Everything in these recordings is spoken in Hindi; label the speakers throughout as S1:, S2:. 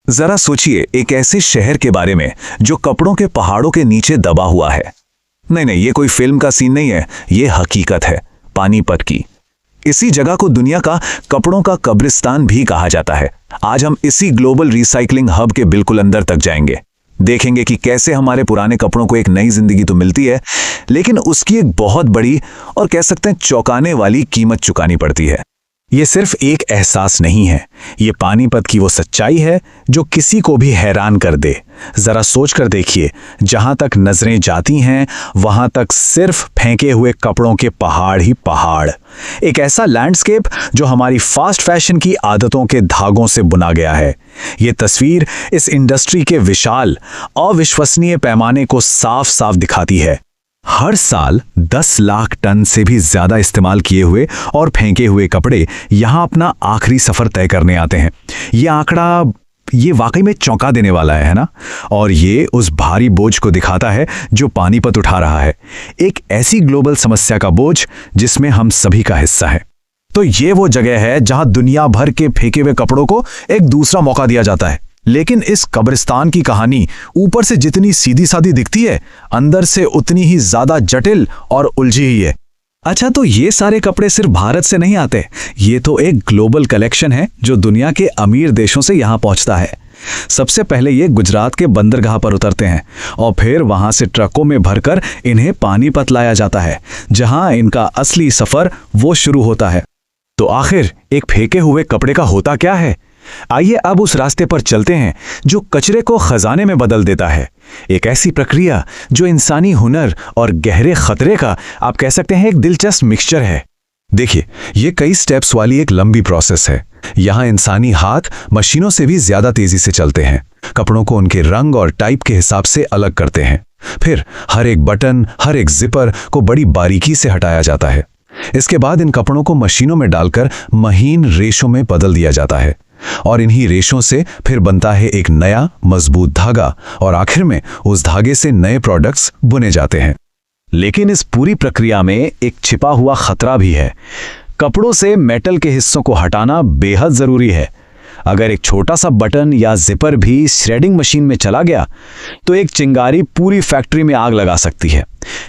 S1: जरा सोचिए एक ऐसे शहर के बारे में जो कपड़ों के पहाड़ों के नीचे दबा हुआ है। नहीं, ये कोई फिल्म का सीन नहीं है, ये हकीकत है पानीपत की। इसी जगह को दुनिया का कपड़ों का कब्रिस्तान भी कहा जाता है। आज हम इसी ग्लोबल रिसाइकलिंग हब के बिल्कुल अंदर तक जाएंगे, देखेंगे कि कैसे हमारे पुराने कपड़ों को एक नई जिंदगी तो मिलती है, लेकिन उसकी एक बहुत बड़ी और कह सकते हैं चौंकाने वाली कीमत चुकानी पड़ती है। ये सिर्फ एक एहसास नहीं है, ये पानीपत की वो सच्चाई है जो किसी को भी हैरान कर दे। जरा सोच कर देखिए, जहां तक नजरें जाती हैं वहां तक सिर्फ फेंके हुए कपड़ों के पहाड़ ही पहाड़। एक ऐसा लैंडस्केप जो हमारी फास्ट फैशन की आदतों के धागों से बुना गया है। ये तस्वीर इस इंडस्ट्री के विशाल अविश्वसनीय पैमाने को साफ साफ दिखाती है। हर साल 10 लाख टन से भी ज्यादा इस्तेमाल किए हुए और फेंके हुए कपड़े यहां अपना आखिरी सफर तय करने आते हैं। ये आंकड़ा ये वाकई में चौंका देने वाला है ना? और ये उस भारी बोझ को दिखाता है जो पानीपत उठा रहा है, एक ऐसी ग्लोबल समस्या का बोझ जिसमें हम सभी का हिस्सा है। तो ये वो जगह है जहां दुनिया भर के फेंके हुए कपड़ों को एक दूसरा मौका दिया जाता है। लेकिन इस कब्रिस्तान की कहानी ऊपर से जितनी सीधी सादी दिखती है, अंदर से उतनी ही ज्यादा जटिल और उलझी हुई है। अच्छा, तो ये सारे कपड़े सिर्फ भारत से नहीं आते, ये तो एक ग्लोबल कलेक्शन है जो दुनिया के अमीर देशों से यहाँ पहुँचता है। सबसे पहले ये गुजरात के बंदरगाह पर उतरते हैं और फिर वहां से ट्रकों में भरकर इन्हें पानीपत लाया जाता है, जहां इनका असली सफर वो शुरू होता है। तो आखिर एक फेंके हुए कपड़े का होता क्या है? आइए अब उस रास्ते पर चलते हैं जो कचरे को खजाने में बदल देता है। एक ऐसी प्रक्रिया जो इंसानी हुनर और गहरे खतरे का आप कह सकते हैं एक दिलचस्प मिक्सचर है। देखिए, ये कई स्टेप्स वाली एक लंबी प्रोसेस है। यहाँ इंसानी हाथ मशीनों से भी ज्यादा तेजी से चलते हैं, कपड़ों को उनके रंग और टाइप के हिसाब से अलग करते हैं। फिर हर एक बटन, हर एक जिपर को बड़ी बारीकी से हटाया जाता है। इसके बाद इन कपड़ों को मशीनों में डालकर महीन रेशों में बदल दिया जाता है और इन्हीं रेशों से फिर बनता है एक नया मजबूत धागा और आखिर में उस धागे से नए प्रोडक्ट्स बुने जाते हैं। लेकिन इस पूरी प्रक्रिया में एक छिपा हुआ खतरा भी है। कपड़ों से मेटल के हिस्सों को हटाना बेहद जरूरी है। अगर एक छोटा सा बटन या जिपर भी श्रेडिंग मशीन में चला गया तो एक चिंगारी पूरी फैक्ट्री में आग लगा सकती है।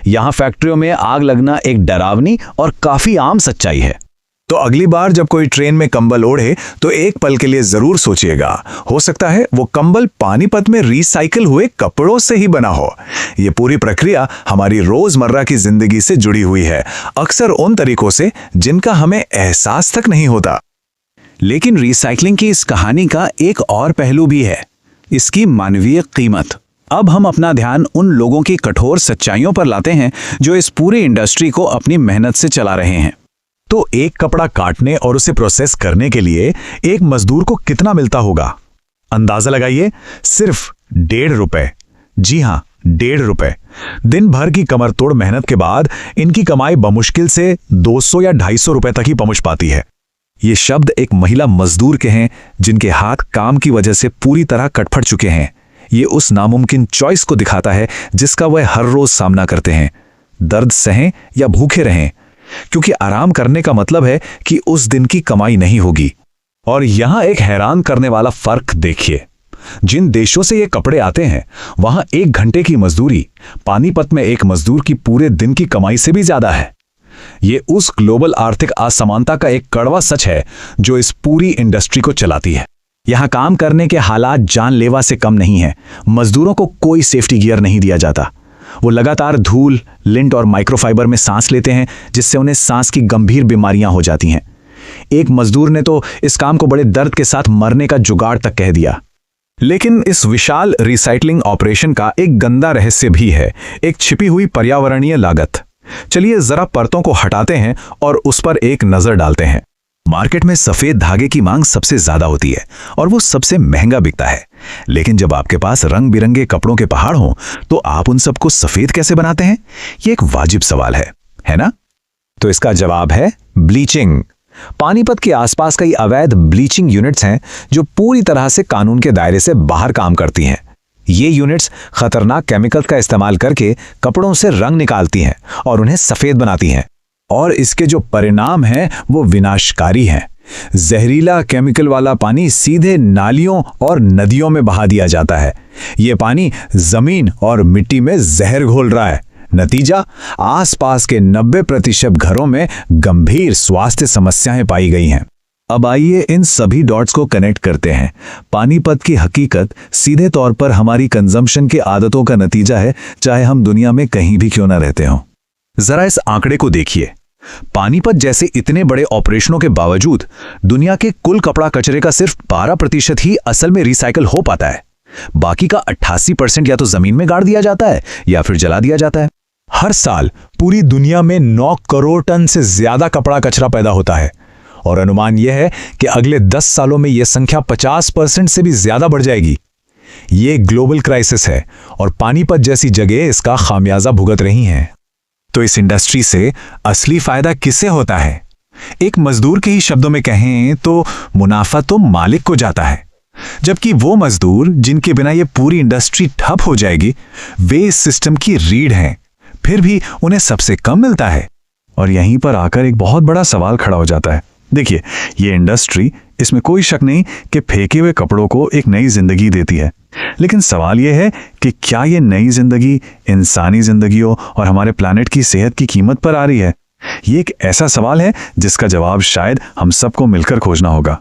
S1: यहाँ फैक्ट्रियों में आग लगना एक डरावनी और काफी आम सच्चाई है। तो अगली बार जब कोई ट्रेन में कंबल ओढ़े तो एक पल के लिए जरूर सोचिएगा, हो सकता है वो कंबल पानीपत में रिसाइकिल हुए कपड़ों से ही बना हो। ये पूरी प्रक्रिया हमारी रोजमर्रा की जिंदगी से जुड़ी हुई है, अक्सर उन तरीकों से जिनका हमें एहसास तक नहीं होता। लेकिन रिसाइकलिंग की इस कहानी का एक और पहलू भी है, इसकी मानवीय कीमत। अब हम अपना ध्यान उन लोगों की कठोर सच्चाइयों पर लाते हैं जो इस पूरी इंडस्ट्री को अपनी मेहनत से चला रहे हैं। तो एक कपड़ा काटने और उसे प्रोसेस करने के लिए एक मजदूर को कितना मिलता होगा? अंदाजा लगाइए, सिर्फ 1.5 रुपए। जी हां, 1.5 रुपए। दिन भर की कमरतोड़ मेहनत के बाद इनकी कमाई बमुश्किल से 200 या 250 रुपए तक ही पहुंच पाती है। ये शब्द एक महिला मजदूर के हैं जिनके हाथ काम की वजह से पूरी तरह कटफट चुके हैं। ये उस नामुमकिन चॉइस को दिखाता है जिसका वह हर रोज सामना करते हैं। दर्द सहें या भूखे रहें, क्योंकि आराम करने का मतलब है कि उस दिन की कमाई नहीं होगी। और यहां एक हैरान करने वाला फर्क देखिए, जिन देशों से ये कपड़े आते हैं वहां 1 घंटे की मजदूरी पानीपत में एक मजदूर की पूरे दिन की कमाई से भी ज्यादा है। ये उस ग्लोबल आर्थिक असमानता का एक कड़वा सच है जो इस पूरी इंडस्ट्री को चलाती है। यहां काम करने के हालात जानलेवा से कम नहीं है। मजदूरों को कोई सेफ्टी गियर नहीं दिया जाता। वो लगातार धूल, लिंट और माइक्रोफाइबर में सांस लेते हैं, जिससे उन्हें सांस की गंभीर बीमारियां हो जाती हैं। एक मजदूर ने तो इस काम को बड़े दर्द के साथ मरने का जुगाड़ तक कह दिया। लेकिन इस विशाल रिसाइकलिंग ऑपरेशन का एक गंदा रहस्य भी है, एक छिपी हुई पर्यावरणीय लागत। चलिए जरा परतों को हटाते हैं और उस पर एक नजर डालते हैं। मार्केट में सफेद धागे की मांग सबसे ज्यादा होती है और वो सबसे महंगा बिकता है। लेकिन जब आपके पास रंग बिरंगे कपड़ों के पहाड़ हों तो आप उन सबको सफेद कैसे बनाते हैं? ये एक वाजिब सवाल है ना? तो इसका जवाब है ब्लीचिंग। पानीपत के आसपास कई अवैध ब्लीचिंग यूनिट्स हैं जो पूरी तरह से कानून के दायरे से बाहर काम करती हैं। ये यूनिट्स खतरनाक केमिकल का इस्तेमाल करके कपड़ों से रंग निकालती हैं और उन्हें सफेद बनाती हैं। और इसके जो परिणाम हैं वो विनाशकारी हैं। जहरीला केमिकल वाला पानी सीधे नालियों और नदियों में बहा दिया जाता है। ये पानी जमीन और मिट्टी में जहर घोल रहा है। नतीजा, आसपास के 90% घरों में गंभीर स्वास्थ्य समस्याएं पाई गई हैं। अब आइए इन सभी डॉट्स को कनेक्ट करते हैं। पानीपत की हकीकत सीधे तौर पर हमारी कंजम्पशन की आदतों का नतीजा है, चाहे हम दुनिया में कहीं भी क्यों ना रहते हों। जरा इस आंकड़े को देखिए। पानीपत जैसे इतने बड़े ऑपरेशनों के बावजूद दुनिया के कुल कपड़ा कचरे का सिर्फ 12% ही असल में रिसाइकल हो पाता है। बाकी का 88% या तो जमीन में गाड़ दिया जाता है या फिर जला दिया जाता है। हर साल पूरी दुनिया में 9 करोड़ टन से ज्यादा कपड़ा कचरा पैदा होता है और अनुमान यह है कि अगले 10 सालों में यह संख्या 50% से भी ज्यादा बढ़ जाएगी। ये ग्लोबल क्राइसिस है और पानीपत जैसी जगह इसका खामियाजा भुगत रही हैं। तो इस इंडस्ट्री से असली फायदा किसे होता है? एक मजदूर के ही शब्दों में कहें तो मुनाफा तो मालिक को जाता है, जबकि वो मजदूर जिनके बिना ये पूरी इंडस्ट्री ठप हो जाएगी, वे इस सिस्टम की रीढ़ हैं, फिर भी उन्हें सबसे कम मिलता है। और यहीं पर आकर एक बहुत बड़ा सवाल खड़ा हो जाता है। देखिए, ये इंडस्ट्री, इसमें कोई शक नहीं कि फेंके हुए कपड़ों को एक नई जिंदगी देती है, लेकिन सवाल यह है कि क्या ये नई जिंदगी इंसानी जिंदगियों और हमारे प्लैनेट की सेहत की कीमत पर आ रही है? ये एक ऐसा सवाल है जिसका जवाब शायद हम सबको मिलकर खोजना होगा।